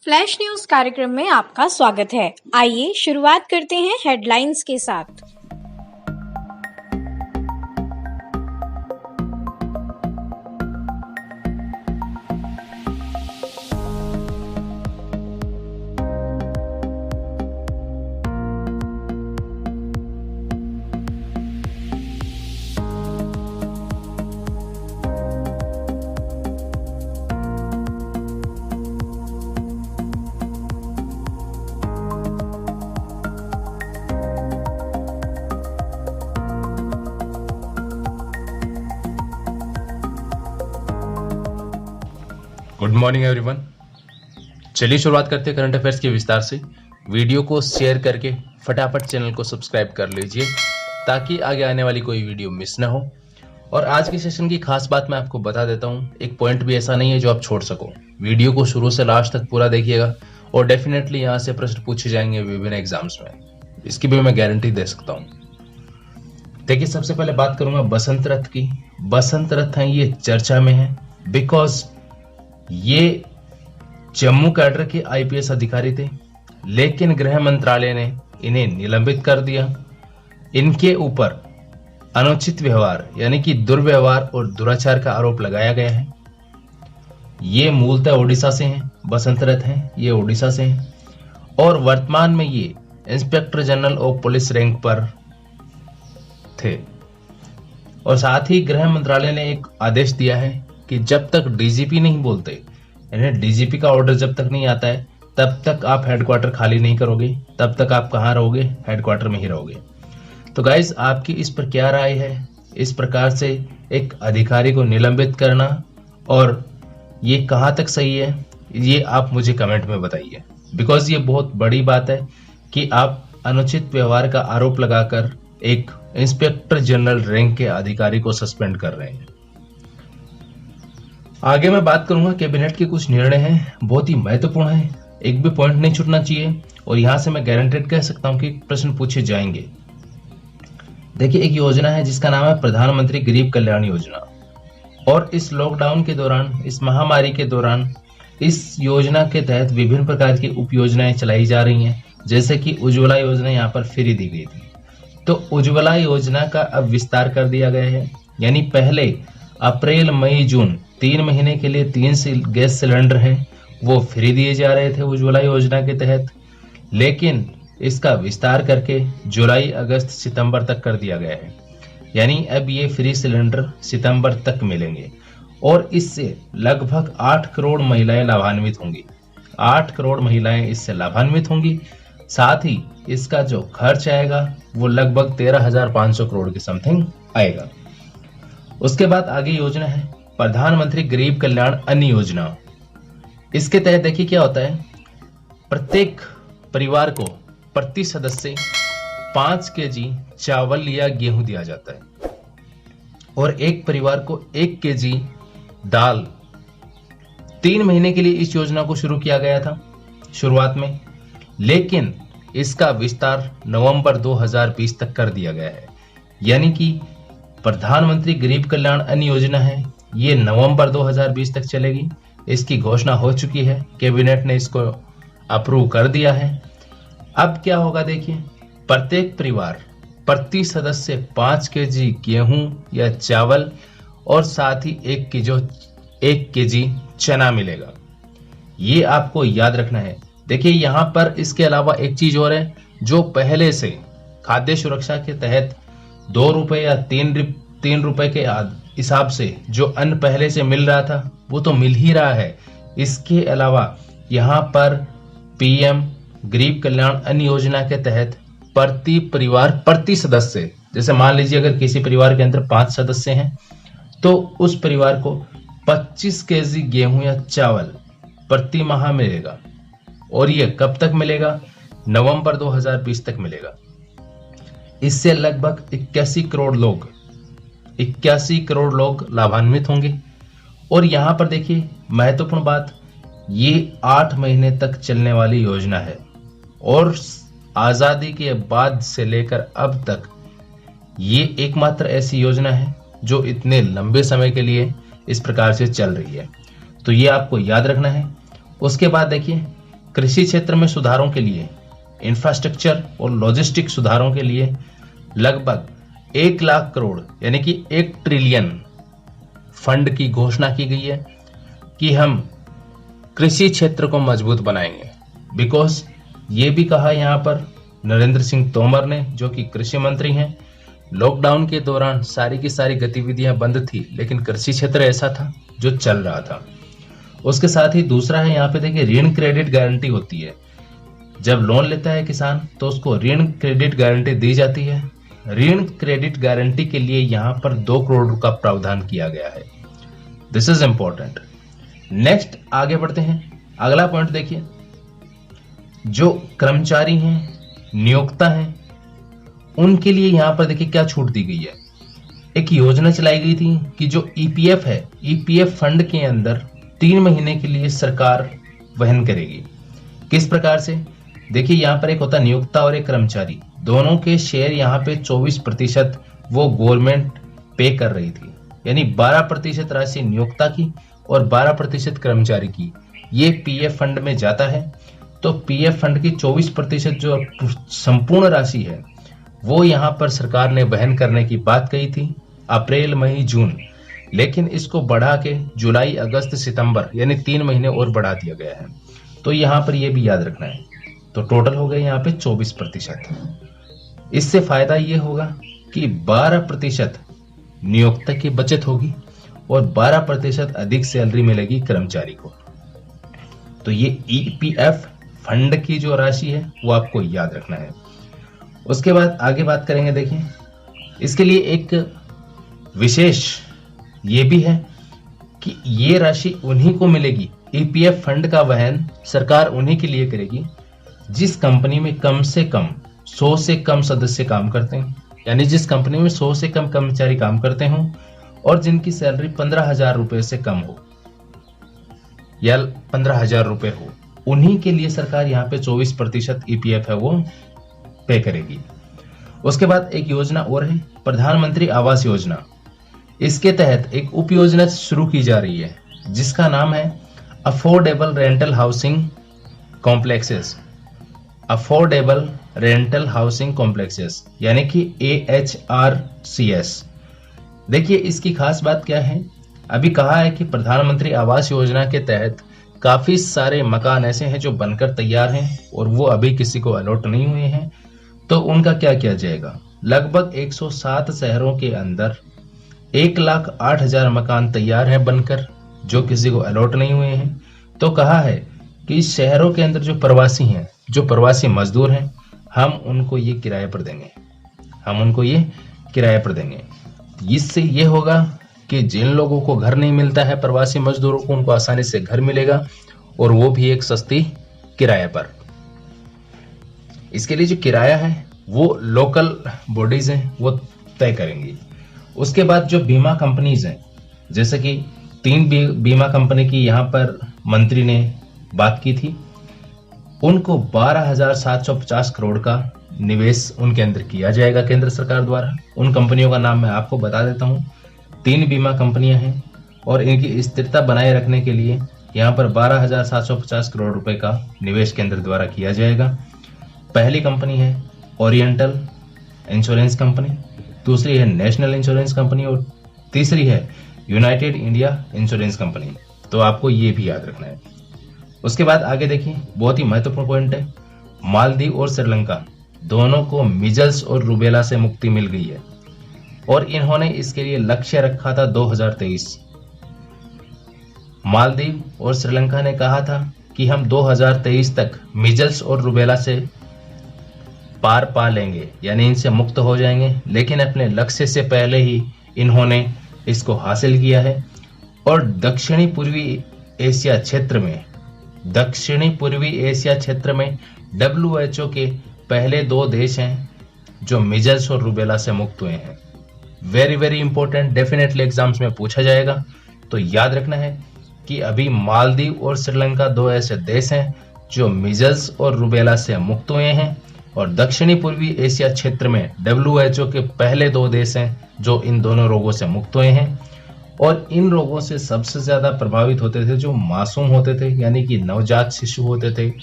Flash news कार्यक्रम में आपका स्वागत है। आइए शुरुआत करते हैं हेडलाइंस के साथ। Good morning everyone. चलिए शुरुआत करते हैं करंट अफेयर्स के विस्तार से। वीडियो को शेयर करके फटाफट चैनल को सब्सक्राइब कर लीजिए ताकि आगे आने वाली कोई वीडियो मिस ना हो। और आज के सेशन की खास बात मैं आपको बता देता हूँ, एक पॉइंट भी ऐसा नहीं है जो आप छोड़ सको। वीडियो को शुरू से लास्ट तक पूरा देखिएगा और डेफिनेटली यहाँ से प्रश्न पूछे जाएंगे विभिन्न एग्जाम्स में, इसकी भी मैं गारंटी दे सकता हूँ। देखिए, सबसे पहले बात करूंगा बसंत रथ की। बसंत रथ है ये चर्चा में है बिकॉज ये जम्मू कैडर के आईपीएस अधिकारी थे, लेकिन गृह मंत्रालय ने इन्हें निलंबित कर दिया। इनके ऊपर अनुचित व्यवहार यानी कि दुर्व्यवहार और दुराचार का आरोप लगाया गया है। ये मूलतः ओडिशा से हैं, बसंत रथ हैं ये ओडिशा से हैं और वर्तमान में ये inspector general of police rank पर थे। और साथ ही गृह मंत्रालय ने एक आदेश दिया है कि जब तक डीजीपी नहीं बोलते, यानी डीजीपी का ऑर्डर जब तक नहीं आता है तब तक आप हेडक्वार्टर खाली नहीं करोगे, तब तक आप कहाँ रहोगे, हेडक्वार्टर में ही रहोगे। तो गाइज, आपकी इस पर क्या राय है? इस प्रकार से एक अधिकारी को निलंबित करना और ये कहाँ तक सही है, ये आप मुझे कमेंट में बताइए। बिकॉज ये बहुत बड़ी बात है कि आप अनुचित व्यवहार का आरोप लगाकर एक इंस्पेक्टर जनरल रैंक के अधिकारी को सस्पेंड कर रहे हैं। आगे मैं बात करूंगा कैबिनेट के कुछ निर्णय हैं, बहुत ही महत्वपूर्ण है, एक भी पॉइंट नहीं छूटना चाहिए और यहां से मैं गारंटेड कह सकता हूं कि प्रश्न पूछे जाएंगे। देखिए, एक योजना है जिसका नाम है प्रधानमंत्री गरीब कल्याण योजना और इस लॉकडाउन के दौरान, इस महामारी के दौरान इस योजना के तहत विभिन्न प्रकार की उप योजनाएं चलाई जा रही हैं। जैसे कि उज्ज्वला योजना यहाँ पर फ्री दी गई थी, तो उज्ज्वला योजना का अब विस्तार कर दिया गया है। यानी पहले अप्रैल मई जून 3 महीने के लिए 3 गैस सिलेंडर हैं वो फ्री दिए जा रहे थे उज्ज्वला योजना के तहत, लेकिन इसका विस्तार करके जुलाई अगस्त सितंबर तक कर दिया गया है। यानी अब ये फ्री सिलेंडर सितंबर तक मिलेंगे और इससे लगभग 8 करोड़ महिलाएं लाभान्वित होंगी। 8 करोड़ महिलाएं इससे लाभान्वित होंगी। साथ ही इसका जो खर्च आएगा वो लगभग 13,500 करोड़ के समथिंग आएगा। उसके बाद आगे योजना है प्रधानमंत्री गरीब कल्याण अन्न योजना। इसके तहत देखिए क्या होता है, प्रत्येक परिवार को प्रति सदस्य 5 केजी चावल या गेहूं दिया जाता है और एक परिवार को 1 केजी दाल। 3 महीने के लिए इस योजना को शुरू किया गया था शुरुआत में, लेकिन इसका विस्तार नवंबर 2020 तक कर दिया गया है। यानी कि प्रधानमंत्री गरीब कल्याण अन्न योजना है ये नवंबर 2020 तक चलेगी। इसकी घोषणा हो चुकी है, कैबिनेट ने इसको अप्रूव कर दिया है। अब क्या होगा देखिए, प्रत्येक परिवार प्रति सदस्य 5 केजी गेहूं या चावल और साथ ही 1 केजी चना मिलेगा। ये आपको याद रखना है। देखिए, यहाँ पर इसके अलावा एक चीज और है, जो पहले से खाद्य सुरक्षा के तहत 2 रुपए या 3 रुपए के हिसाब से जो अन्न पहले से मिल रहा था वो तो मिल ही रहा है। इसके अलावा यहाँ पर पीएम गरीब कल्याण अन्न योजना के तहत प्रति परिवार प्रति सदस्य, जैसे मान लीजिए अगर किसी परिवार के अंदर 5 सदस्य हैं तो उस परिवार को 25 केजी गेहूं या चावल प्रति माह मिलेगा। और ये कब तक मिलेगा? नवंबर 2020 तक मिलेगा। इससे लगभग 81 करोड़ लोग लाभान्वित होंगे। और यहां पर देखिए महत्वपूर्ण बात, ये 8 महीने तक चलने वाली योजना है और आजादी के बाद से लेकर अब तक ये एकमात्र ऐसी योजना है जो इतने लंबे समय के लिए इस प्रकार से चल रही है। तो ये आपको याद रखना है। उसके बाद देखिए कृषि क्षेत्र में सुधारों के लिए, इंफ्रास्ट्रक्चर और लॉजिस्टिक सुधारों के लिए लगभग 1 लाख करोड़ यानी कि 1 ट्रिलियन फंड की घोषणा की गई है कि हम कृषि क्षेत्र को मजबूत बनाएंगे। बिकॉज ये भी कहा यहाँ पर नरेंद्र सिंह तोमर ने, जो कि कृषि मंत्री हैं, लॉकडाउन के दौरान सारी की सारी गतिविधियां बंद थी, लेकिन कृषि क्षेत्र ऐसा था जो चल रहा था। उसके साथ ही दूसरा है यहाँ पे देखिए, ऋण क्रेडिट गारंटी होती है। जब लोन लेता है किसान तो उसको ऋण क्रेडिट गारंटी दी जाती है। ऋण क्रेडिट गारंटी के लिए यहाँ पर 2 करोड़ का प्रावधान किया गया है। This is important. नेक्स्ट आगे बढ़ते हैं। अगला पॉइंट देखिए, जो कर्मचारी हैं, नियोक्ता हैं, उनके लिए यहां पर देखिए क्या छूट दी गई है। एक योजना चलाई गई थी कि जो ईपीएफ है, ईपीएफ फंड के अंदर 3 महीने के लिए सरकार वहन करेगी। किस प्रकार से? देखिए यहां पर एक होता नियोक्ता और एक कर्मचारी, दोनों के शेयर यहां पे 24% वो गवर्नमेंट पे कर रही थी, यानी 12% राशि नियोक्ता की और 12% कर्मचारी की, ये पीएफ फंड में जाता है। तो पीएफ फंड की 24% जो संपूर्ण राशि है वो यहां पर सरकार ने वहन करने की बात कही थी अप्रैल, मई, जून, लेकिन इसको बढ़ा के जुलाई, अगस्त, सितंबर यानी 3 महीने और बढ़ा दिया गया है। तो यहां पर यह भी याद रखना है। तो टोटल हो गए यहाँ पे 24%। इससे फायदा ये होगा कि 12% नियोक्ता की बचत होगी और 12% अधिक सैलरी मिलेगी कर्मचारी को। तो ये ईपीएफ फंड की जो राशि है वो आपको याद रखना है। उसके बाद आगे बात करेंगे। देखिए इसके लिए एक विशेष ये भी है कि ये राशि उन्हीं को मिलेगी, ईपीएफ फंड का वहन सरकार उन्हीं के लिए करेगी जिस कंपनी में कम से कम 100 से कम सदस्य काम करते हैं, यानी जिस कंपनी में 100 से कम कर्मचारी काम करते हों और जिनकी सैलरी 15,000 रुपए से कम हो या 15,000 रुपए हो, उन्हीं के लिए सरकार यहाँ पे 24% ईपीएफ है वो पे करेगी। उसके बाद एक योजना और है, प्रधानमंत्री आवास योजना। इसके तहत एक उप योजना शुरू की जा रही है जिसका नाम है affordable rental housing complexes. Affordable rental housing complexes यानी कि AHRCS। देखिए इसकी खास बात क्या है, अभी कहा है कि प्रधानमंत्री आवास योजना के तहत काफी सारे मकान ऐसे हैं जो बनकर तैयार हैं और वो अभी किसी को अलॉट नहीं हुए हैं। तो उनका क्या किया जाएगा? लगभग 107 शहरों के अंदर 1,08,000 मकान तैयार हैं बनकर, जो किसी को अलॉट नहीं हुए हैं। तो कहा है कि शहरों के अंदर जो प्रवासी हैं, जो प्रवासी मजदूर हैं, हम उनको ये किराए पर देंगे, हम उनको ये किराए पर देंगे। इससे ये होगा कि जिन लोगों को घर नहीं मिलता है, प्रवासी मजदूरों को, उनको आसानी से घर मिलेगा और वो भी एक सस्ती किराए पर। इसके लिए जो किराया है वो लोकल बॉडीज हैं वो तय करेंगी। उसके बाद जो बीमा कंपनीज हैं, जैसे कि 3 बीमा कंपनी की यहाँ पर मंत्री ने बात की थी, उनको 12,750 करोड़ का निवेश उनके अंदर किया जाएगा केंद्र सरकार द्वारा। उन कंपनियों का नाम मैं आपको बता देता हूँ। 3 बीमा कंपनियां हैं और इनकी स्थिरता बनाए रखने के लिए यहाँ पर 12,750 करोड़ रुपए का निवेश केंद्र द्वारा किया जाएगा। पहली कंपनी है ओरिएंटल इंश्योरेंस कंपनी, दूसरी है नेशनल इंश्योरेंस कंपनी और तीसरी है यूनाइटेड इंडिया इंश्योरेंस कंपनी। तो आपको ये भी याद रखना है। उसके बाद आगे देखिए, बहुत ही महत्वपूर्ण पॉइंट है, मालदीव और श्रीलंका दोनों को मीजल्स और रूबेला से मुक्ति मिल गई है और इन्होंने इसके लिए लक्ष्य रखा था 2023। मालदीव और श्रीलंका ने कहा था कि हम 2023 तक मीजल्स और रूबेला से पार पा लेंगे, यानी इनसे मुक्त हो जाएंगे, लेकिन अपने लक्ष्य से पहले ही इन्होंने इसको हासिल किया है। और दक्षिणी पूर्वी एशिया क्षेत्र में WHO के पहले 2 देश हैं जो मीजल्स और रूबेला से मुक्त हुए हैं। Very very important, definitely exams में पूछा जाएगा। तो याद रखना है कि अभी मालदीव और श्रीलंका 2 ऐसे देश हैं जो मीजल्स और रूबेला से मुक्त हुए हैं और दक्षिणी पूर्वी एशिया क्षेत्र में WHO के पहले 2 देश हैं जो इन दोनों रोगों से मुक्त हुए हैं। और इन रोगों से सबसे ज्यादा प्रभावित होते थे जो मासूम होते थे, यानी कि नवजात शिशु होते थे,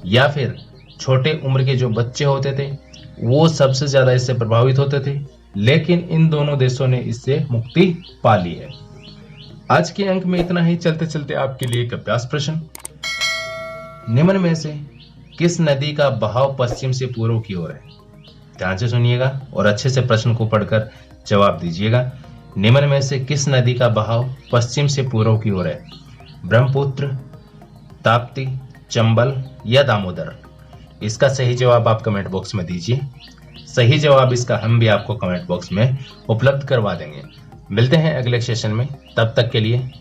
या फिर छोटे उम्र के जो बच्चे होते थे, वो सबसे ज्यादा इससे प्रभावित होते थे। लेकिन इन दोनों देशों ने इससे मुक्ति पा ली है। आज के अंक में इतना ही। चलते चलते आपके लिए एक अभ्यास प्रश्न। निम्न में से किस नदी का बहाव पश्चिम से पूर्व की ओर है? ध्यान से सुनिएगा और अच्छे से प्रश्न को पढ़कर जवाब दीजिएगा। निम्न में से किस नदी का बहाव पश्चिम से पूर्व की ओर है? ब्रह्मपुत्र, ताप्ती, चंबल या दामोदर? इसका सही जवाब आप कमेंट बॉक्स में दीजिए। सही जवाब इसका हम भी आपको कमेंट बॉक्स में उपलब्ध करवा देंगे। मिलते हैं अगले सेशन में, तब तक के लिए